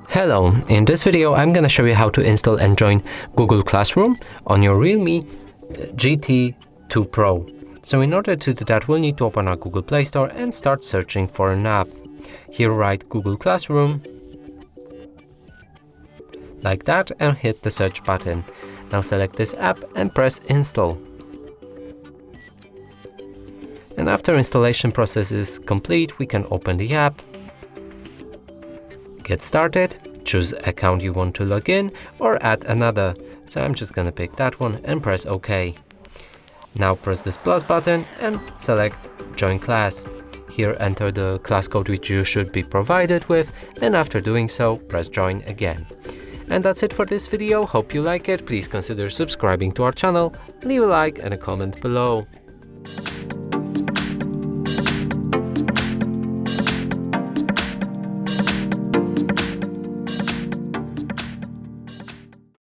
Hello, in this video I'm going to show you how to install and join Google Classroom on your REALME GT 2 Pro. So in order to do that, we'll need to open our Google Play Store and start searching for an app. Here write Google Classroom, like that, and hit the search button. Now select this app and press install. And after installation process is complete, we can open the app, get started, choose account you want to log in or add another. So I'm just gonna pick that one and press OK. Now press this plus button and select join class. Here enter the class code which you should be provided with, and after doing so, press join again. And that's it for this video. Hope you like it. Please consider subscribing to our channel, leave a like and a comment below.